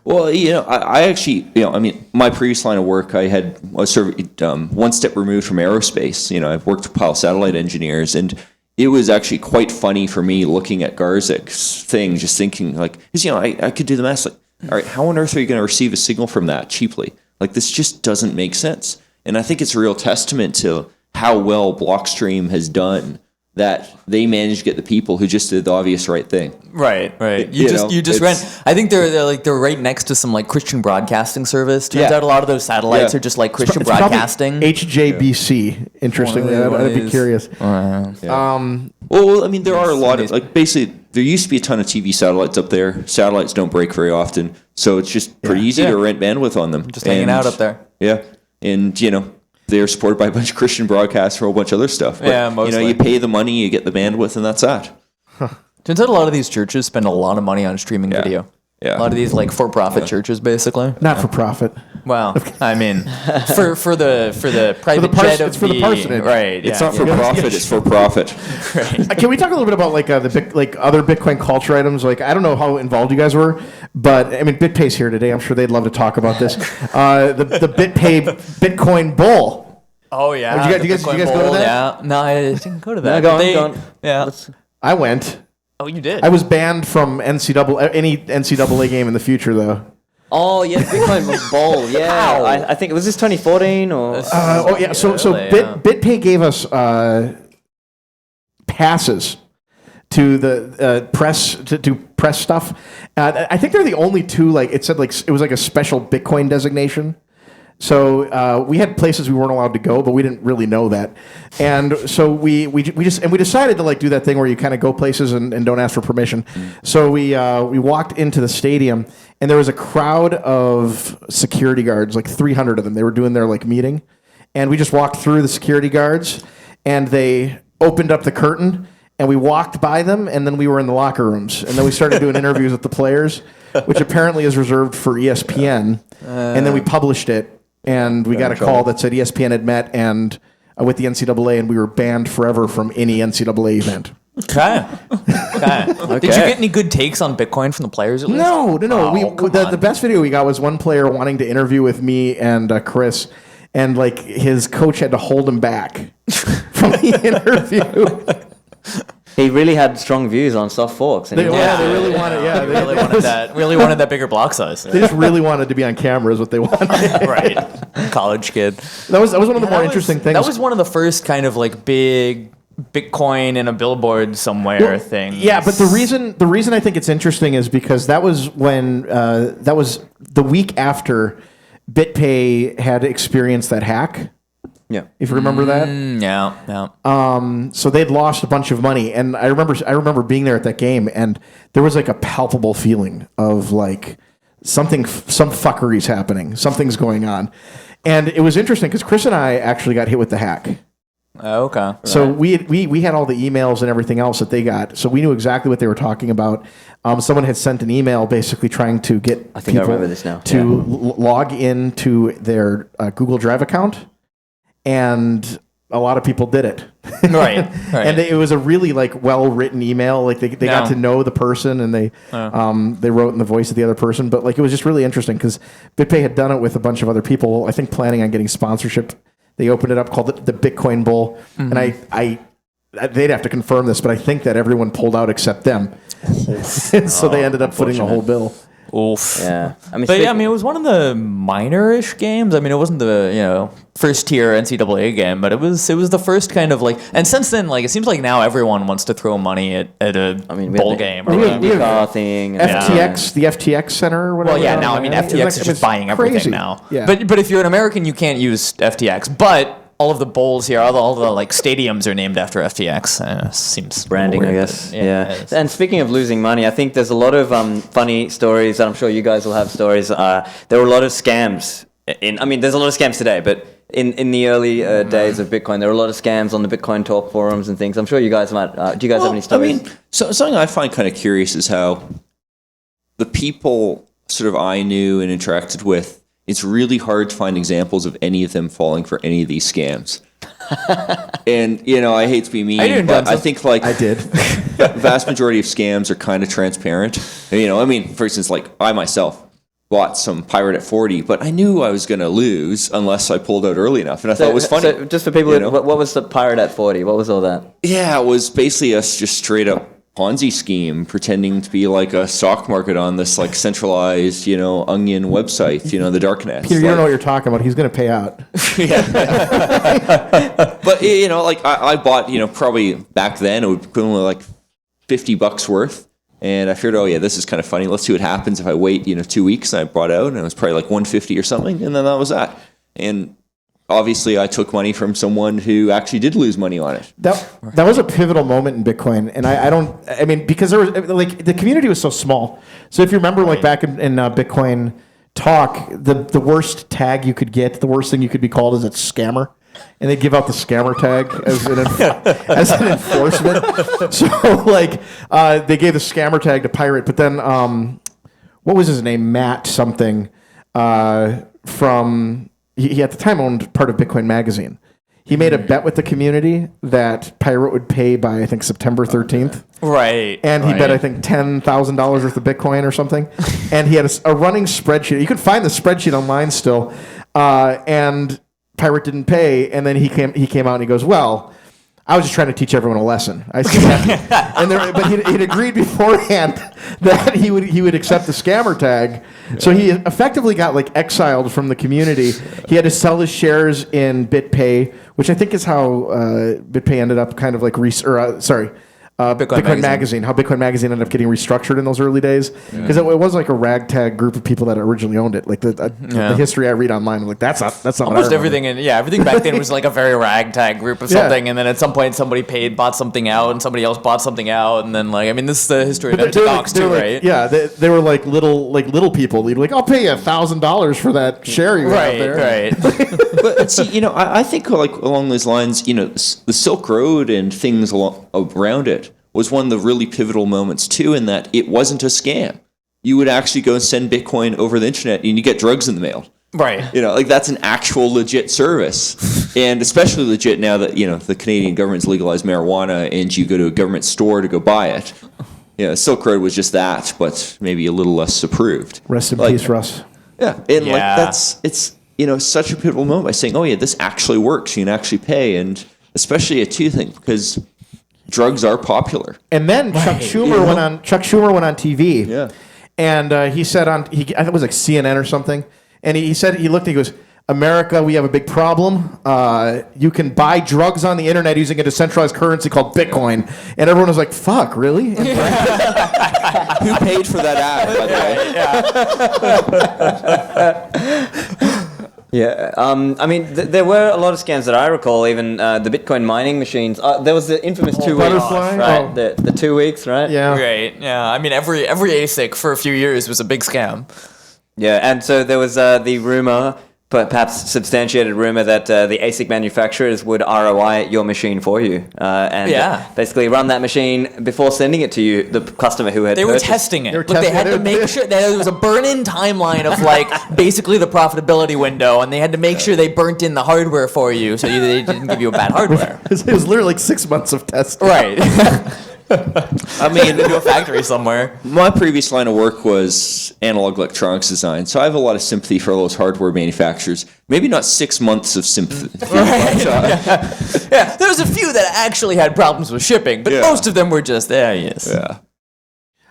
Well, I actually, I mean, my previous line of work, I was sort of one step removed from aerospace. I've worked with a pile of satellite engineers, and it was actually quite funny for me looking at Garzik's thing, just thinking, like, because, I could do the math, like, all right, how on earth are you going to receive a signal from that cheaply? Like, this just doesn't make sense. And I think it's a real testament to how well Blockstream has done that they managed to get the people who just did the obvious right thing. Right. You just ran. I think they're right next to some like Christian broadcasting service. Turns out a lot of those satellites are just like Christian It's probably broadcasting. HJBC, interestingly. I'd be curious. Well, I mean, there are a lot of, like, basically, there used to be a ton of TV satellites up there. Satellites don't break very often, so it's just pretty easy to rent bandwidth on them. Just hanging out up there. Yeah, and, they're supported by a bunch of Christian broadcasts or a whole bunch of other stuff. But, mostly. you pay the money, you get the bandwidth, and that's that. Turns out a lot of these churches spend a lot of money on streaming video. Yeah. A lot of these like for-profit churches, basically. Not for profit. Well, I mean, for the private jet of it's for the parsonage. Right. It's not for profit, it's for profit. Can we talk a little bit about other Bitcoin culture items? Like, I don't know how involved you guys were, but I mean, BitPay's here today. I'm sure they'd love to talk about this. The BitPay Bitcoin Bowl. Oh yeah. Did you guys go to that? Yeah. No, I didn't go to that. No, go on. Yeah. I went. Oh, you did. I was banned from any NCAA game in the future, though. Oh yeah, Bitcoin Bowl. Yeah, I think was this 2014 or. So Really, yeah. BitPay gave us passes to the press to do press stuff. I think they're the only two. It said it was like a special Bitcoin designation. So we had places we weren't allowed to go, but we didn't really know that, and so we decided to do that thing where you kind of go places and don't ask for permission. So we walked into the stadium, and there was a crowd of security guards, like 300 of them. They were doing their meeting, and we just walked through the security guards, and they opened up the curtain, and we walked by them, and then we were in the locker rooms, and then we started doing interviews with the players, which apparently is reserved for ESPN, and then we published it. And we got a call that said ESPN had met and with the NCAA, and we were banned forever from any NCAA event. Okay. Did you get any good takes on Bitcoin from the players at least? No. Oh, The best video we got was one player wanting to interview with me and Chris, and his coach had to hold him back from the interview. He really had strong views on Softforks. And They really wanted. Yeah, They really wanted that bigger block size. they just really wanted to be on camera, is what they wanted. Right. College kid. That was one of the more interesting things. That was one of the first kind of like big Bitcoin in a billboard somewhere thing. Yeah, but the reason I think it's interesting is because that was when that was the week after BitPay had experienced that hack. Yeah. If you remember that. Yeah. So they'd lost a bunch of money, and I remember being there at that game, and there was like a palpable feeling of like some fuckery's happening, something's going on, and it was interesting because Chris and I actually got hit with the hack. Okay. So we had all the emails and everything else that they got, so we knew exactly what they were talking about. Someone had sent an email basically trying to get I think I remember this now. to log into their Google Drive account. And a lot of people did it. Right. And it was a really like well-written email. Like they got to know the person, and they wrote in the voice of the other person. But like it was just really interesting because BitPay had done it with a bunch of other people, I think planning on getting sponsorship. They opened it up, called it the Bitcoin Bowl. And they'd have to confirm this, but I think that everyone pulled out except them. So they ended up footing the whole bill. Oof. Yeah. But yeah, I mean, it was one of the minor-ish games. I mean, it wasn't the first tier NCAA game, but it was the first kind of like. And since then, like, it seems like now everyone wants to throw money at a bowl game. The We IndyCar thing. FTX, the FTX Center or whatever. Well, yeah, now I mean FTX is just buying everything crazy. now. Yeah. But if you're an American, you can't use FTX. But all of the bowls here, all the like stadiums are named after FTX. Seems Branding, weird, I guess. but Yeah. And speaking of losing money, I think there's a lot of funny stories, and I'm sure you guys will have stories. There were a lot of scams. There's a lot of scams today, but in the early days of Bitcoin, there were a lot of scams on the Bitcoin Talk forums and things. I'm sure you guys might. Do you guys have any stories? I mean, something I find kind of curious is how the people sort of I knew and interacted with, it's really hard to find examples of any of them falling for any of these scams. And, I hate to be mean, but I think like I did. the vast majority of scams are kind of transparent. For instance, like I myself bought some Pirate at 40, but I knew I was going to lose unless I pulled out early enough. And I thought it was funny. So just for people, what was the Pirate at 40? What was all that? Yeah, it was basically us just straight up Ponzi scheme, pretending to be like a stock market on this like centralized, onion website, the darknet. Peter, you don't know what you're talking about. He's going to pay out. But I bought, probably back then it would equivalent like $50 worth, and I figured, this is kind of funny. Let's see what happens if I wait, 2 weeks. And I brought out, and it was probably like $150 or something, and then that was that. And obviously, I took money from someone who actually did lose money on it. That was a pivotal moment in Bitcoin, and because there was like the community was so small. So if you remember, like back in Bitcoin Talk, the worst tag you could get, the worst thing you could be called is a scammer, and they give out the scammer tag as an enforcement. So like they gave the scammer tag to Pirate, but then what was his name? Matt something from. He at the time owned part of Bitcoin Magazine. He made a bet with the community that Pirate would pay by, I think, September 13th. Right. And he bet, I think, $10,000 worth of Bitcoin or something. And he had a running spreadsheet. You could find the spreadsheet online still. And Pirate didn't pay. And then he came out and he goes, well, I was just trying to teach everyone a lesson. I said, but he'd agreed beforehand that he would accept the scammer tag. So he effectively got like exiled from the community. He had to sell his shares in BitPay, which I think is how BitPay ended up kind of like Bitcoin Magazine. How Bitcoin Magazine ended up getting restructured in those early days, because it was like a ragtag group of people that originally owned it. Like the history I read online, I'm like that's not almost everything. Everything back then was like a very ragtag group of something, and then at some point somebody bought something out, and somebody else bought something out, and then this is the history of empty box too, right? Yeah, they were like little people. They'd be like, I'll pay you $1,000 for that share you got there. Right. But see, I think like along those lines, the Silk Road and things around it was one of the really pivotal moments too, in that it wasn't a scam. You would actually go and send Bitcoin over the internet and you get drugs in the mail. Right. Like that's an actual legit service. And especially legit now that, the Canadian government's legalized marijuana and you go to a government store to go buy it. Silk Road was just that, but maybe a little less approved. Rest in peace, Russ. Yeah. And it's such a pivotal moment by saying, this actually works. You can actually pay. And especially a two thing, because drugs are popular. And then Chuck Schumer went on. Chuck Schumer went on TV. Yeah. And he said I think it was like CNN or something. And he said he looked and he goes, America, we have a big problem. You can buy drugs on the internet using a decentralized currency called Bitcoin. And everyone was like, fuck, really? Who paid for that ad, by the way? Yeah, I mean, there were a lot of scams that I recall. Even the Bitcoin mining machines. There was the infamous 2 weeks, Butterfly? right? Oh. The 2 weeks, right? Yeah. Right. Yeah. I mean, every ASIC for a few years was a big scam. Yeah, and so there was the rumor, perhaps substantiated rumor, that the ASIC manufacturers would ROI your machine for you, and basically run that machine before sending it to you, the customer who had They were purchased. testing it. They were Look, they had testing to it. make sure that there was a burn-in timeline of like basically the profitability window, and they had to make sure they burnt in the hardware for you, so they didn't give you a bad hardware. It was literally like 6 months of testing. Right. I mean, Into a factory somewhere. my previous line of work was analog electronics design, so I have a lot of sympathy for those hardware manufacturers. Maybe not 6 months of sympathy. Yeah, there was a few that actually had problems with shipping, but Yeah. most of them were just yes. Yeah.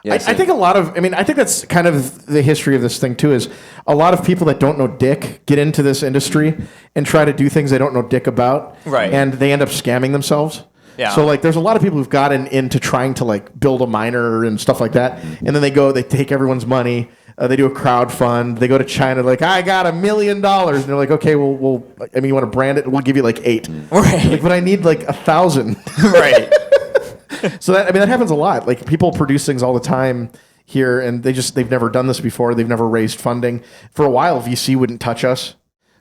Yeah, I think I think that's kind of the history of this thing too, is a lot of people that don't know dick get into this industry and try to do things they don't know dick about. Right. And they end up scamming themselves. Yeah. So like there's a lot of people who've gotten into trying to like build a miner and stuff like that. And then they take everyone's money. They do a crowd fund. They go to China like, I got $1 million. And they're like, okay, well, I mean, you want to brand it? We'll give you like 8. Right. Like, but I need like 1,000. Right. So that happens a lot. Like people produce things all the time here, and they've never done this before. They've never raised funding. For a while, VC wouldn't touch us.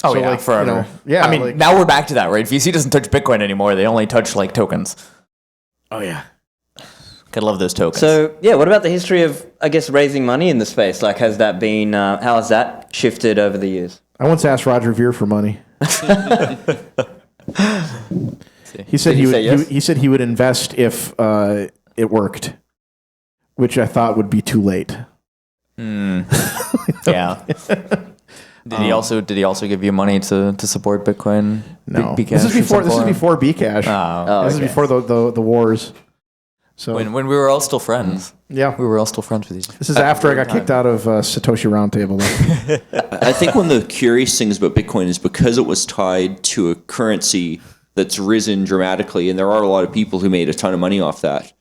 Oh, So, yeah, like, forever. yeah. I mean, like, now we're back to that, right? VC doesn't touch Bitcoin anymore. They only touch, like, tokens. oh yeah. Gotta love those tokens. So yeah, what about the history of, I guess, raising money in the space? Like, has that been? How has that shifted over the years? I once asked Roger Ver for money. He said Did he say yes? he said he would invest if it worked, which I thought would be too late. yeah. Did he also give you money to support Bitcoin? No, Bcash this is or before something? Bcash. Oh, This is before the wars. So when we were all still friends. yeah, We were all still friends with each other. this is after I got kicked out of Satoshi Roundtable. I think one of the curious things about Bitcoin is because it was tied to a currency that's risen dramatically, and there are a lot of people who made a ton of money off that.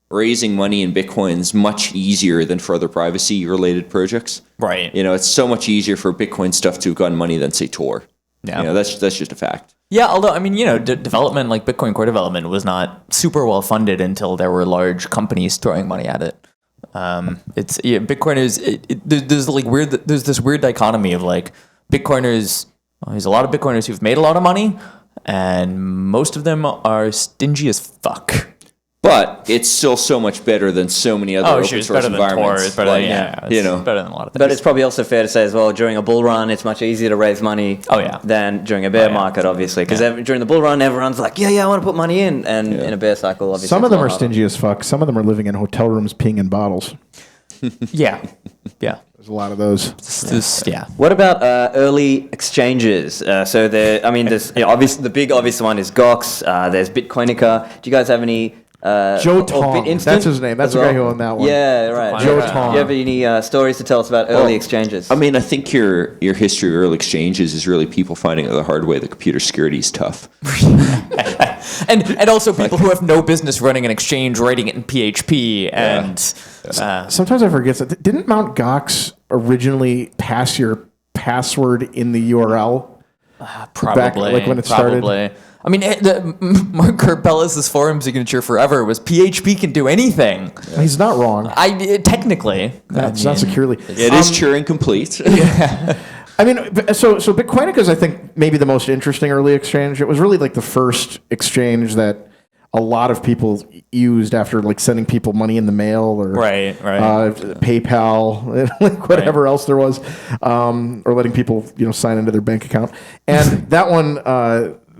Raising money in Bitcoin is much easier than for other privacy-related projects. Right. You know, it's so much easier for Bitcoin stuff to have gotten money than, say, Tor. Yeah. You know, that's just a fact. Yeah, although, I mean, development, like Bitcoin Core development, was not super well funded until there were large companies throwing money at it. Bitcoin is, there's this weird dichotomy of like Bitcoiners, there's a lot of Bitcoiners who've made a lot of money, and most of them are stingy as fuck. But it's still so much better than so many other open it's source better than Tor. environments. It's better, Like, it's better than a lot of things. But it's probably also fair to say as well, during a bull run, it's much easier to raise money than during a bear market, obviously. Because during the bull run, everyone's like, I want to put money in. And in a bear cycle, obviously. Some of it's a them lot are harder. stingy as fuck. Some of them are living in hotel rooms peeing in bottles. Yeah. There's a lot of those. What about early exchanges? There's obviously the big obvious one is Gox. There's Bitcoinica. Do you guys have any? Joe or Tong. BitInstant That's his name. That's as the guy well? who owned that one. Yeah, right. Joe Tong. Do you have any stories to tell us about early exchanges? I mean, I think your history of early exchanges is really people finding out the hard way that computer security is tough. and also people who have no business running an exchange, writing it in PHP, and Sometimes I forget that. Didn't Mt. Gox originally pass your password in the URL? probably Back, like, when it started? Probably. I mean, Mark Karpellis' forum signature forever was PHP can do anything. He's not wrong. Technically, That's not securely. It is Turing complete. I mean, so Bitcoinica is, I think, maybe the most interesting early exchange. It was really like the first exchange that a lot of people used after like sending people money in the mail or PayPal, like whatever else there was, or letting people sign into their bank account. And that one,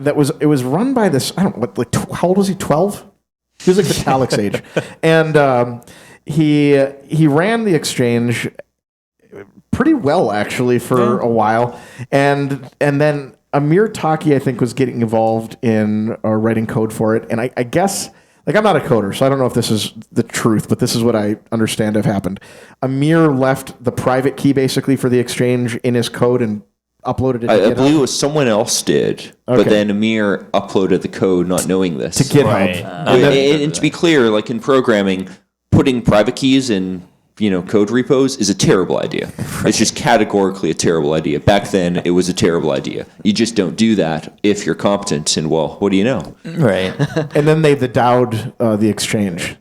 it was run by this, I don't know, how old was he? 12? He was like the Talix age, and he ran the exchange pretty well actually for a while, and then Amir Taki, I think, was getting involved in writing code for it, and I guess like I'm not a coder, so I don't know if this is the truth, but this is what I understand have happened. Amir left the private key basically for the exchange in his code and uploaded it to I GitHub. believe it was someone else did, but then Amir uploaded the code not knowing this. To GitHub. Right. And to be clear, like in programming, putting private keys in code repos is a terrible idea. It's just categorically a terrible idea. Back then, it was a terrible idea. You just don't do that if you're competent. And well, what do you know? Right. And then they DAO'd the exchange.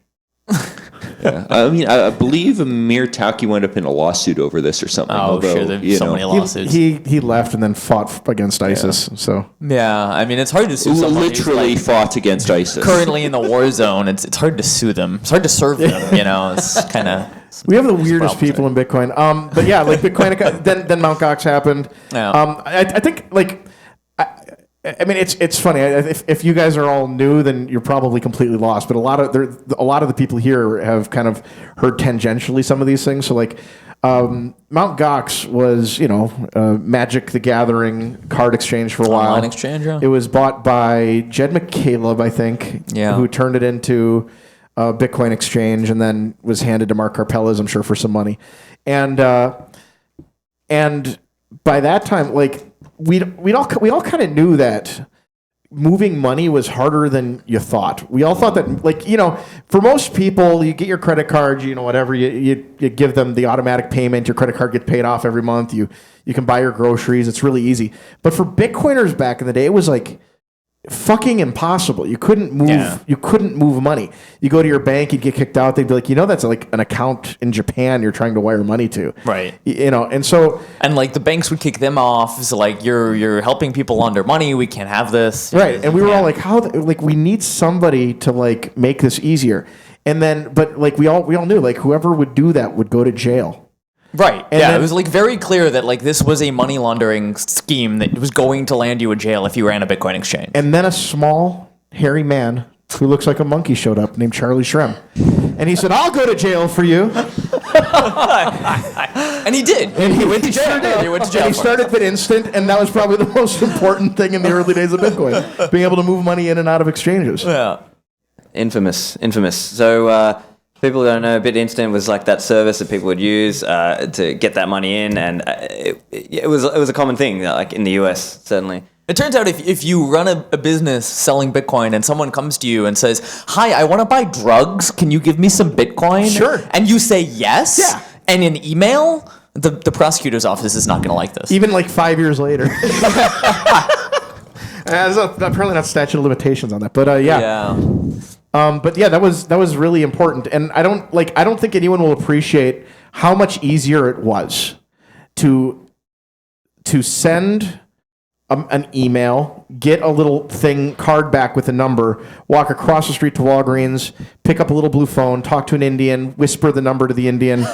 I believe Amir Tauki wound up in a lawsuit over this or something. Oh, although, sure. There's so many lawsuits. He left and then fought against ISIS. So Yeah, I mean, it's hard to sue someone who's, literally like, fought against ISIS. currently in the war zone. It's hard to sue them. It's hard to serve them. It's kind of. we have the weirdest people in Bitcoin. But yeah, like Bitcoin. then Mt. Gox happened. Yeah. I think like. I mean, it's funny. If you guys are all new, then you're probably completely lost. But a lot of the people here have kind of heard tangentially some of these things. So like, Mt. Gox was Magic the Gathering card exchange for a while. Online exchange, yeah. It was bought by Jed McCaleb, I think, Yeah. who turned it into a Bitcoin exchange and then was handed to Mark Karpellas, I'm sure, for some money. And by that time, like. We all kind of knew that moving money was harder than you thought. We all thought that, like, for most people, you get your credit card, whatever, you give them the automatic payment, your credit card gets paid off every month, you can buy your groceries, it's really easy. But for Bitcoiners back in the day, it was like fucking impossible. You couldn't move. Yeah. You couldn't move money. You go to your bank, you'd get kicked out. They'd be like, that's like an account in Japan you're trying to wire money to. Right. And so. And like the banks would kick them off. So like you're helping people launder money. We can't have this. Right. And we were all like, we need somebody to like make this easier. And then, but like we all knew like whoever would do that would go to jail. Right. And yeah, then- it was like very clear that like this was a money laundering scheme that was going to land you in jail if you ran a Bitcoin exchange. And then a small, hairy man who looks like a monkey showed up named Charlie Shrem. And he said, I'll go to jail for you. And he did. And he went to jail. Sure did. He went to jail. And he started BitInstant, and that was probably the most important thing in the early days of Bitcoin, being able to move money in and out of exchanges. Yeah. Infamous. So people don't know, BitInstant was like that service that people would use to get that money in, and it was a common thing, like in the US, certainly. It turns out if you run a business selling Bitcoin and someone comes to you and says, hi, I want to buy drugs. Can you give me some Bitcoin? Sure. And you say yes. Yeah. And in email, the prosecutor's office is not going to like this. Even like 5 years later. There's apparently not statute of limitations on that, but yeah. Yeah. But yeah, that was really important, and I don't think anyone will appreciate how much easier it was to send an email, get a little card back with a number, walk across the street to Walgreens, pick up a little blue phone, talk to an Indian, whisper the number to the Indian,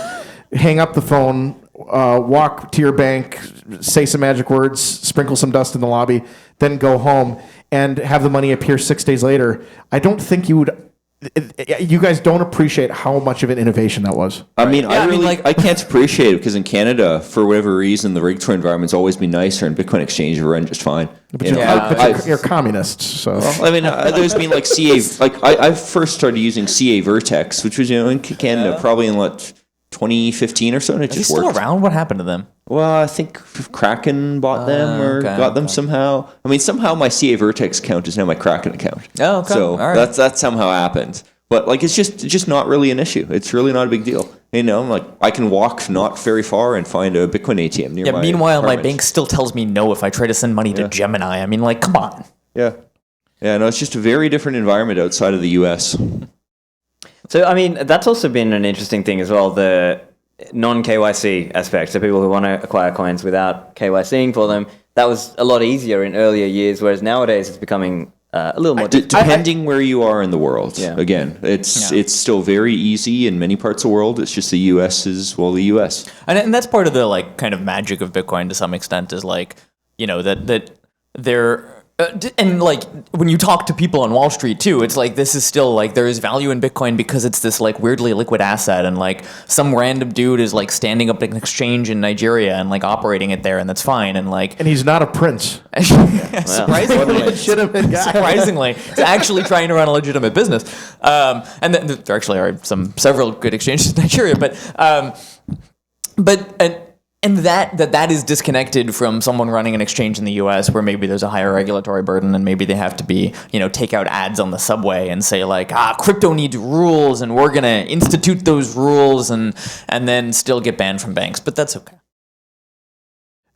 hang up the phone, walk to your bank, say some magic words, sprinkle some dust in the lobby, then go home and have the money appear 6 days later. I don't think you guys don't appreciate how much of an innovation that was. I mean, Yeah, I can't appreciate it because in Canada, for whatever reason, the regulatory environment's always been nicer, and Bitcoin exchange run just fine. You're communists, so. I mean, there's been like CA. Like I first started using CA Vertex, which was in Canada probably in 2015 or so, and it Are they just still worked. around? What happened to them? Well, I think Kraken bought them or got them somehow. I mean, somehow my CA Vertex account is now my Kraken account. Oh, okay. So All right. that somehow happened. But like, it's just not really an issue. It's really not a big deal. Like I can walk not very far and find a Bitcoin ATM near my Meanwhile, my apartment. bank still tells me no if I try to send money to Gemini. I mean, like, come on. Yeah. No, it's just a very different environment outside of the U.S. So, I mean, that's also been an interesting thing as well, the non-KYC aspect. So people who want to acquire coins without KYCing for them, that was a lot easier in earlier years, whereas nowadays it's becoming a little more difficult. Depending where you are in the world. Yeah. Again, it's still very easy in many parts of the world. It's just the U.S. is, well, the U.S. And that's part of the like kind of magic of Bitcoin to some extent is like, that there And like when you talk to people on Wall Street too, it's like this is still like there is value in Bitcoin because it's this like weirdly liquid asset, and like some random dude is like standing up an exchange in Nigeria and like operating it there, and that's fine. And like, And he's not a prince. surprisingly, Legitimate guy. surprisingly, it's actually trying to run a legitimate business. And then there actually are several good exchanges in Nigeria, and that is disconnected from someone running an exchange in the U.S. where maybe there's a higher regulatory burden and maybe they have to be, take out ads on the subway and say like, crypto needs rules and we're gonna institute those rules and then still get banned from banks. But that's okay.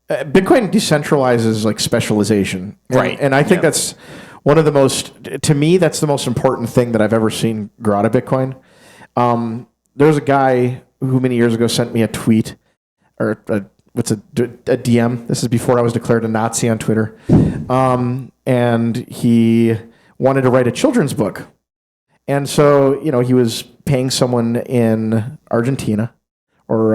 Bitcoin decentralizes like specialization. Right. And I think that's one of the most, to me, that's the most important thing that I've ever seen grow out of Bitcoin. There's a guy who many years ago sent me a tweet or a DM. This is before I was declared a Nazi on Twitter. And he wanted to write a children's book. And so, he was paying someone in Argentina or,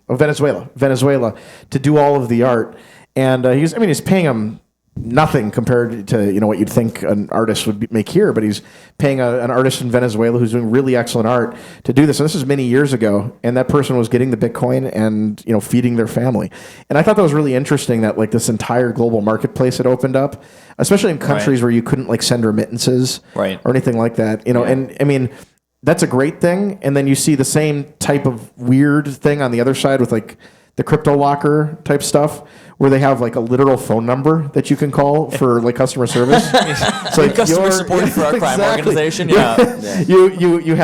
Venezuela to do all of the art. And he's paying him nothing compared to what you'd think an artist would make here, but he's paying an artist in Venezuela who's doing really excellent art to do this. And this is many years ago, and that person was getting the Bitcoin and feeding their family. And I thought that was really interesting that like this entire global marketplace had opened up, especially in countries where you couldn't like send remittances or anything like that. And I mean that's a great thing. And then you see the same type of weird thing on the other side with like the crypto locker type stuff, where they have like a literal phone number that you can call for like customer service. It's like Customer support for our crime organization. Yeah. You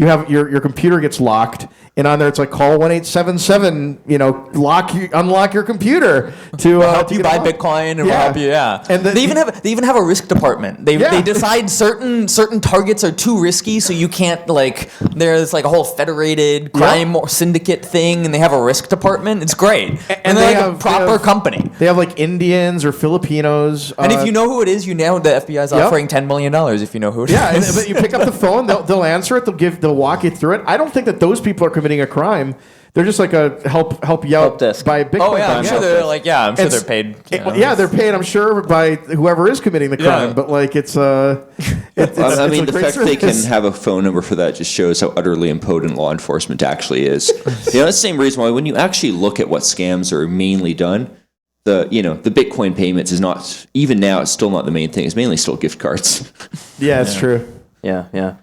have your computer gets locked, and on there it's like call 1-877. Unlock your computer to help you buy Bitcoin and we'll help you. Yeah. And they even have a risk department. They decide certain targets are too risky, so you can't like. There's like a whole federated crime or syndicate thing, and they have a risk department. It's great, and they're like a proper company. They have like Indians or Filipinos, and if you know who it is, the FBI is offering $10 million if you know who it is. Yeah, but you pick up the phone, they'll answer it. They'll walk you through it. I don't think that those people are committing a crime. They're just like a help you out by Bitcoin. Oh yeah, I'm sure they're like they're paid. They're paid. I'm sure by whoever is committing the crime. But like it's the fact they can have a phone number for that just shows how utterly impotent law enforcement actually is. That's the same reason why when you actually look at what scams are mainly done, the Bitcoin payments is not, even now it's still not the main thing. It's mainly still gift cards. Yeah, it's true. Yeah.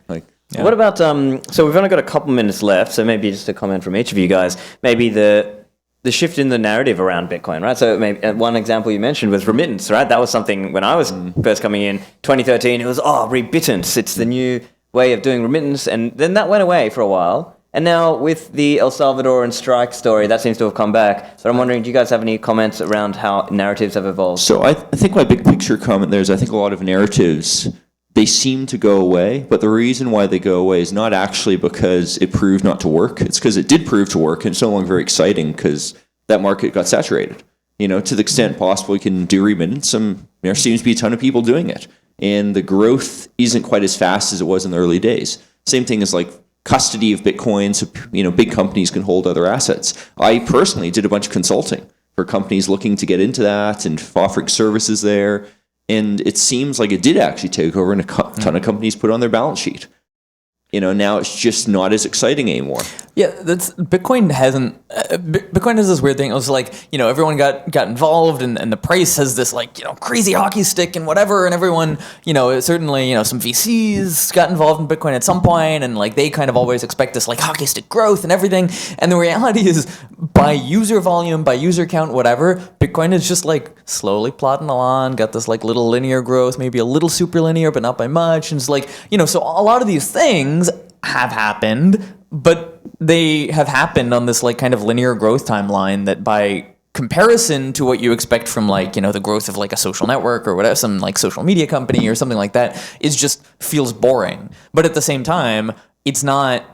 What about, so we've only got a couple minutes left, so maybe just a comment from each of you guys. Maybe the shift in the narrative around Bitcoin, right? So maybe one example you mentioned was Remittance, right? That was something when I was first coming in, 2013, it was, Remittance, it's the new way of doing remittance, and then that went away for a while. And now with the El Salvador and strike story, that seems to have come back. So I'm wondering, do you guys have any comments around how narratives have evolved? So I think my big picture comment there is I think a lot of narratives, they seem to go away, but the reason why they go away is not actually because it proved not to work. It's because it did prove to work, and it's no longer very exciting because that market got saturated. To the extent possible, you can do remittance. There seems to be a ton of people doing it, and the growth isn't quite as fast as it was in the early days. Same thing as like custody of Bitcoin, so big companies can hold other assets. I personally did a bunch of consulting for companies looking to get into that and offering services there. And it seems like it did actually take over, and a ton of companies put on their balance sheet. Now it's just not as exciting anymore. Yeah, Bitcoin has this weird thing. It was like, everyone got involved and the price has this like, crazy hockey stick and whatever. And everyone, certainly, some VCs got involved in Bitcoin at some point, and like they kind of always expect this like hockey stick growth and everything. And the reality is by user volume, by user count, whatever, Bitcoin is just like slowly plodding along, got this like little linear growth, maybe a little super linear, but not by much. And it's like, so a lot of these things have happened, but they have happened on this like kind of linear growth timeline that by comparison to what you expect from like, the growth of like a social network or whatever, some like social media company or something like that, is just feels boring. But at the same time, it's not,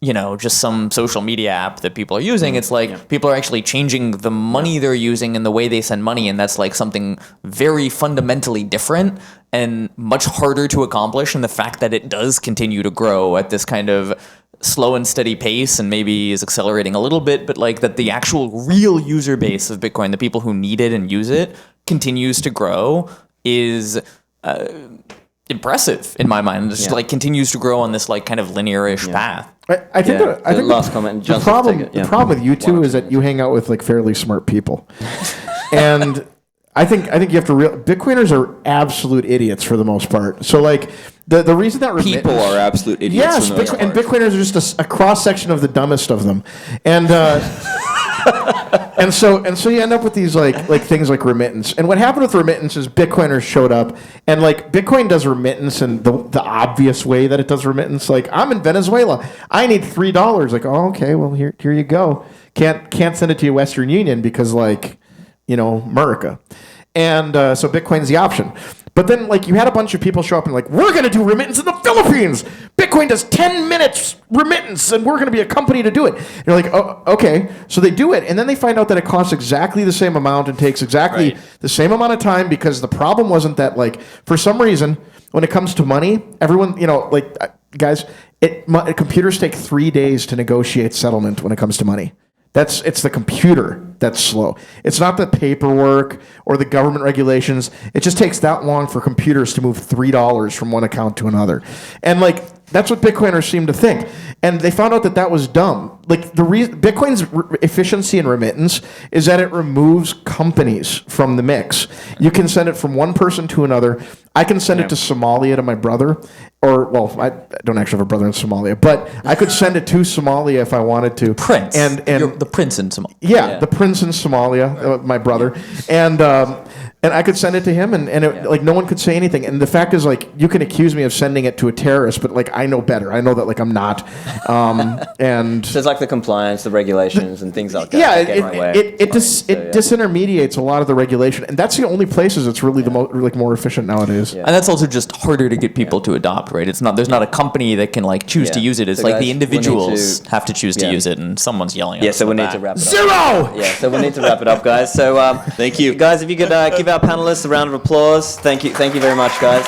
just some social media app that people are using. It's like people are actually changing the money they're using and the way they send money. And that's like something very fundamentally different and much harder to accomplish. And the fact that it does continue to grow at this kind of slow and steady pace and maybe is accelerating a little bit, but like that the actual real user base of Bitcoin, the people who need it and use it, continues to grow is impressive in my mind. It's just like continues to grow on this like kind of linear-ish path. I think The last comment. the problem with you two is that you hang out with like fairly smart people, and I think you have to Bitcoiners are absolute idiots for the most part. So like the reason that People are absolute idiots. yes, for the most and part. Bitcoiners are just a cross section of the dumbest of them, and. And so you end up with these like things like Remittance. And what happened with Remittance is Bitcoiners showed up, and like Bitcoin does Remittance in the obvious way that it does Remittance. Like, I'm in Venezuela, I need $3. Like, oh, okay, well here you go. Can't send it to you Western Union because like, America. And so Bitcoin's the option. But then, like, you had a bunch of people show up and like, we're going to do remittance in the Philippines. Bitcoin does 10 minutes remittance, and we're going to be a company to do it. And you're like, oh, okay. So they do it, and then they find out that it costs exactly the same amount and takes exactly the same amount of time, because the problem wasn't that, like, for some reason, when it comes to money, everyone, guys, computers take 3 days to negotiate settlement when it comes to money. It's the computer that's slow. It's not the paperwork or the government regulations. It just takes that long for computers to move $3 from one account to another. And like, that's what Bitcoiners seem to think. And they found out that was dumb. Like, the reason Bitcoin's efficiency in remittance is that it removes companies from the mix. You can send it from one person to another. I can send it to Somalia to my brother, I don't actually have a brother in Somalia, but I could send it to Somalia if I wanted to. Prince. And You're the prince in Somalia. Yeah, the prince in Somalia, my brother, and I could send it to him, and like no one could say anything. And the fact is, like, you can accuse me of sending it to a terrorist, but like I know better. I know that like I'm not. And So it's like the compliance, the regulations, and things like that. yeah, get in my way. it disintermediates a lot of the regulation, and that's the only places it's really the more efficient nowadays. Yeah. And that's also just harder to get people to adopt, right? There's not a company that can like choose to use it. It's So like guys, the we need individuals to- have to choose to use it, and someo's yelling at Yeah, us so we in the need to back. wrap it up. Zero. Yeah, so we need to wrap it up, guys. So Thank you. guys, if you could give our panelists a round of applause. Thank you very much, guys.